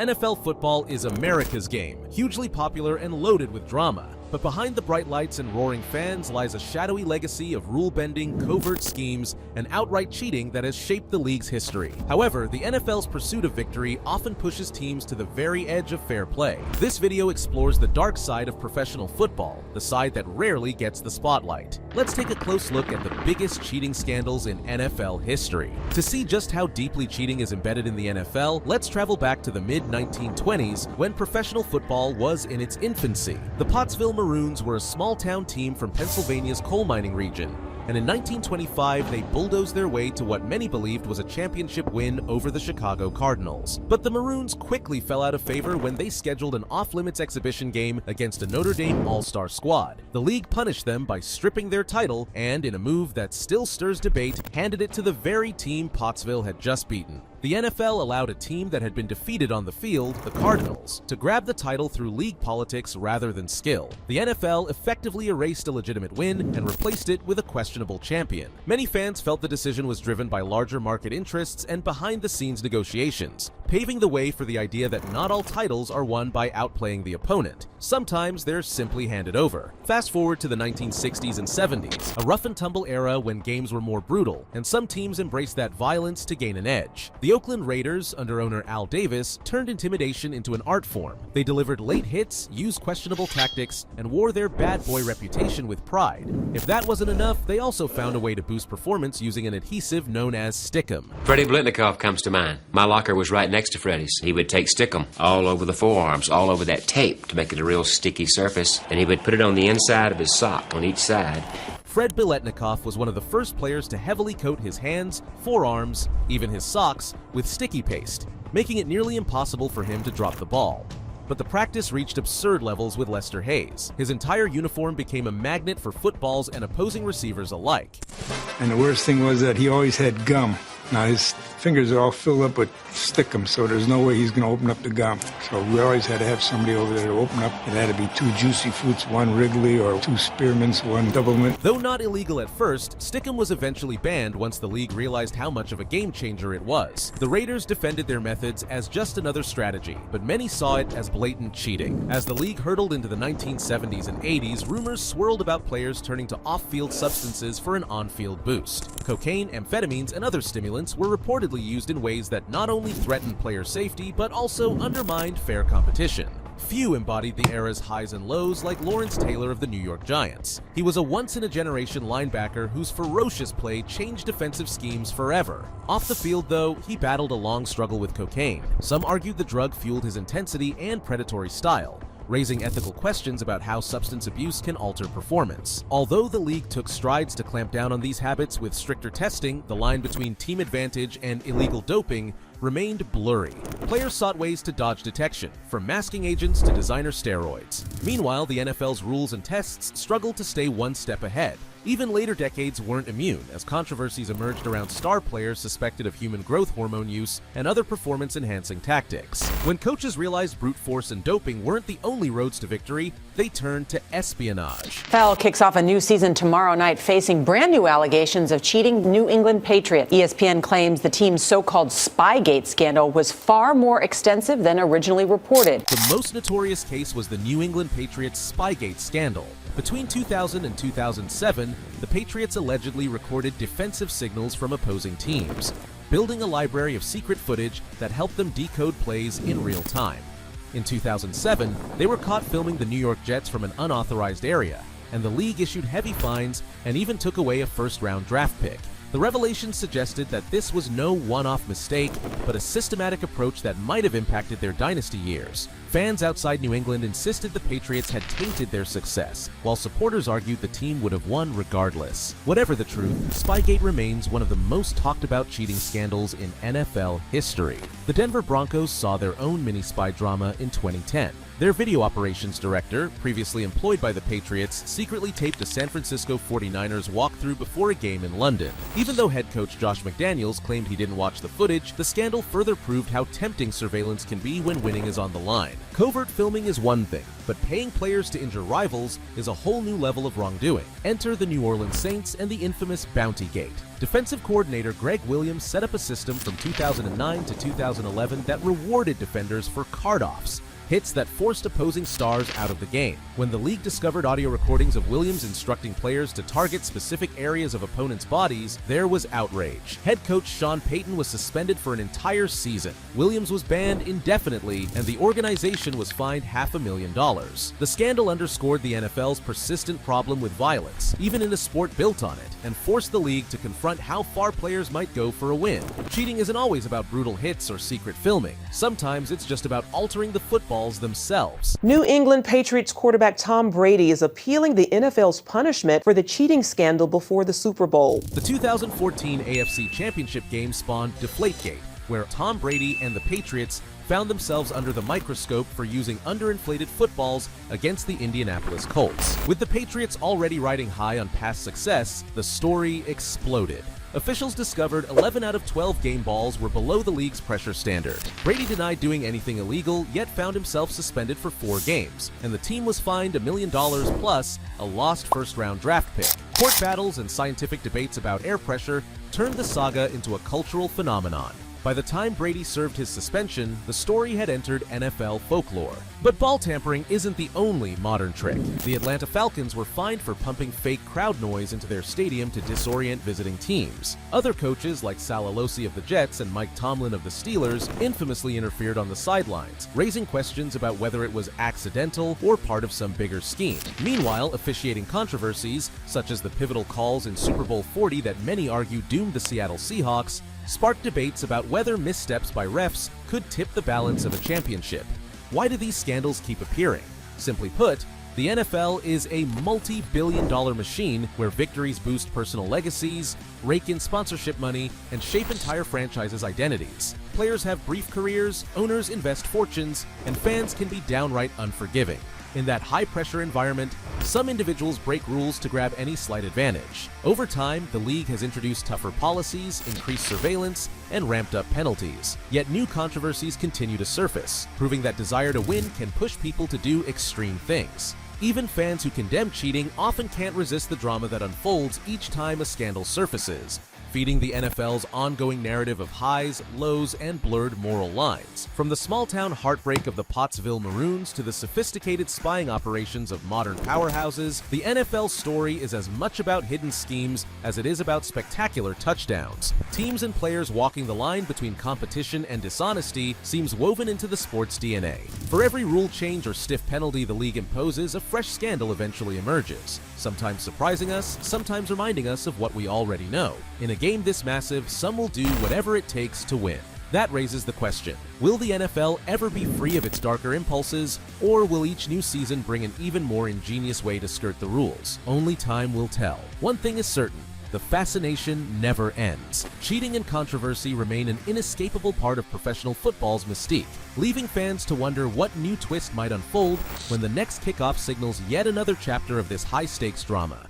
NFL football is America's game, hugely popular and loaded with drama. But behind the bright lights and roaring fans lies a shadowy legacy of rule-bending, covert schemes, and outright cheating that has shaped the league's history. However, the NFL's pursuit of victory often pushes teams to the very edge of fair play. This video explores the dark side of professional football, the side that rarely gets the spotlight. Let's take a close look at the biggest cheating scandals in NFL history. To see just how deeply cheating is embedded in the NFL, let's travel back to the mid-1920s when professional football was in its infancy. The Pottsville Maroons were a small-town team from Pennsylvania's coal mining region, and in 1925 they bulldozed their way to what many believed was a championship win over the Chicago Cardinals. But the Maroons quickly fell out of favor when they scheduled an off-limits exhibition game against a Notre Dame All-Star squad. The league punished them by stripping their title and, in a move that still stirs debate, handed it to the very team Pottsville had just beaten. The NFL allowed a team that had been defeated on the field, the Cardinals, to grab the title through league politics rather than skill. The NFL effectively erased a legitimate win and replaced it with a questionable champion. Many fans felt the decision was driven by larger market interests and behind-the-scenes negotiations, paving the way for the idea that not all titles are won by outplaying the opponent. Sometimes they're simply handed over. Fast forward to the 1960s and 70s, a rough-and-tumble era when games were more brutal, and some teams embraced that violence to gain an edge. The Oakland Raiders, under owner Al Davis, turned intimidation into an art form. They delivered late hits, used questionable tactics, and wore their bad boy reputation with pride. If that wasn't enough, they also found a way to boost performance using an adhesive known as Stickum. Freddie Blitnikoff comes to mind. My locker was right next to Freddie's. He would take Stickum all over the forearms, all over that tape to make it a real sticky surface, and he would put it on the inside of his sock on each side. Fred Biletnikoff was one of the first players to heavily coat his hands, forearms, even his socks, with sticky paste, making it nearly impossible for him to drop the ball. But the practice reached absurd levels with Lester Hayes. His entire uniform became a magnet for footballs and opposing receivers alike. And the worst thing was that he always had gum. Now his fingers are all filled up with Stickum, so there's no way he's going to open up the gum. So we always had to have somebody over there to open up. It had to be 2 Juicy Fruits, 1 Wrigley, or 2 Spearmints, 1 Double Mint. Though not illegal at first, Stickum was eventually banned once the league realized how much of a game changer it was. The Raiders defended their methods as just another strategy, but many saw it as blatant cheating. As the league hurtled into the 1970s and 80s, rumors swirled about players turning to off-field substances for an on-field boost. Cocaine, amphetamines, and other stimulants were reportedly used in ways that not only threatened player safety, but also undermined fair competition. Few embodied the era's highs and lows like Lawrence Taylor of the New York Giants. He was a once-in-a-generation linebacker whose ferocious play changed defensive schemes forever. Off the field, though, he battled a long struggle with cocaine. Some argued the drug fueled his intensity and predatory style, raising ethical questions about how substance abuse can alter performance. Although the league took strides to clamp down on these habits with stricter testing, the line between team advantage and illegal doping remained blurry. Players sought ways to dodge detection, from masking agents to designer steroids. Meanwhile, the NFL's rules and tests struggled to stay one step ahead. Even later decades weren't immune, as controversies emerged around star players suspected of human growth hormone use and other performance-enhancing tactics. When coaches realized brute force and doping weren't the only roads to victory, they turned to espionage. NFL kicks off a new season tomorrow night, facing brand new allegations of cheating New England Patriots. ESPN claims the team's so-called Spygate scandal was far more extensive than originally reported. The most notorious case was the New England Patriots Spygate scandal. Between 2000 and 2007, the Patriots allegedly recorded defensive signals from opposing teams, building a library of secret footage that helped them decode plays in real time. In 2007, they were caught filming the New York Jets from an unauthorized area, and the league issued heavy fines and even took away a first-round draft pick. The revelations suggested that this was no one-off mistake, but a systematic approach that might have impacted their dynasty years. Fans outside New England insisted the Patriots had tainted their success, while supporters argued the team would have won regardless. Whatever the truth, Spygate remains one of the most talked-about cheating scandals in NFL history. The Denver Broncos saw their own mini-spy drama in 2010. Their video operations director, previously employed by the Patriots, secretly taped a San Francisco 49ers walkthrough before a game in London. Even though head coach Josh McDaniels claimed he didn't watch the footage, the scandal further proved how tempting surveillance can be when winning is on the line. Covert filming is one thing, but paying players to injure rivals is a whole new level of wrongdoing. Enter the New Orleans Saints and the infamous Bounty Gate. Defensive coordinator Greg Williams set up a system from 2009 to 2011 that rewarded defenders for card-offs, hits that forced opposing stars out of the game. When the league discovered audio recordings of Williams instructing players to target specific areas of opponents' bodies, there was outrage. Head coach Sean Payton was suspended for an entire season. Williams was banned indefinitely, and the organization was fined $500,000. The scandal underscored the NFL's persistent problem with violence, even in a sport built on it, and forced the league to confront how far players might go for a win. Cheating isn't always about brutal hits or secret filming. Sometimes it's just about altering the football themselves. New England Patriots quarterback Tom Brady is appealing the NFL's punishment for the cheating scandal before the Super Bowl. The 2014 AFC Championship game spawned Deflategate, where Tom Brady and the Patriots found themselves under the microscope for using underinflated footballs against the Indianapolis Colts. With the Patriots already riding high on past success, the story exploded. Officials discovered 11 out of 12 game balls were below the league's pressure standard. Brady denied doing anything illegal, yet found himself suspended for 4 games, and the team was fined $1 million plus a lost first-round draft pick. Court battles and scientific debates about air pressure turned the saga into a cultural phenomenon. By the time Brady served his suspension, the story had entered NFL folklore. But ball tampering isn't the only modern trick. The Atlanta Falcons were fined for pumping fake crowd noise into their stadium to disorient visiting teams. Other coaches like Sal Alosi of the Jets and Mike Tomlin of the Steelers infamously interfered on the sidelines, raising questions about whether it was accidental or part of some bigger scheme. Meanwhile, officiating controversies, such as the pivotal calls in Super Bowl 40 that many argue doomed the Seattle Seahawks, sparked debates about whether missteps by refs could tip the balance of a championship. Why do these scandals keep appearing? Simply put, the NFL is a multi-billion-dollar machine where victories boost personal legacies, rake in sponsorship money, and shape entire franchises' identities. Players have brief careers, owners invest fortunes, and fans can be downright unforgiving. In that high-pressure environment, some individuals break rules to grab any slight advantage. Over time, the league has introduced tougher policies, increased surveillance, and ramped up penalties. Yet new controversies continue to surface, proving that desire to win can push people to do extreme things. Even fans who condemn cheating often can't resist the drama that unfolds each time a scandal surfaces, feeding the NFL's ongoing narrative of highs, lows, and blurred moral lines. From the small-town heartbreak of the Pottsville Maroons to the sophisticated spying operations of modern powerhouses, the NFL story is as much about hidden schemes as it is about spectacular touchdowns. Teams and players walking the line between competition and dishonesty seems woven into the sport's DNA. For every rule change or stiff penalty the league imposes, a fresh scandal eventually emerges, sometimes surprising us, sometimes reminding us of what we already know. In a game this massive, some will do whatever it takes to win. That raises the question, will the NFL ever be free of its darker impulses, or will each new season bring an even more ingenious way to skirt the rules? Only time will tell. One thing is certain, the fascination never ends. Cheating and controversy remain an inescapable part of professional football's mystique, leaving fans to wonder what new twist might unfold when the next kickoff signals yet another chapter of this high-stakes drama.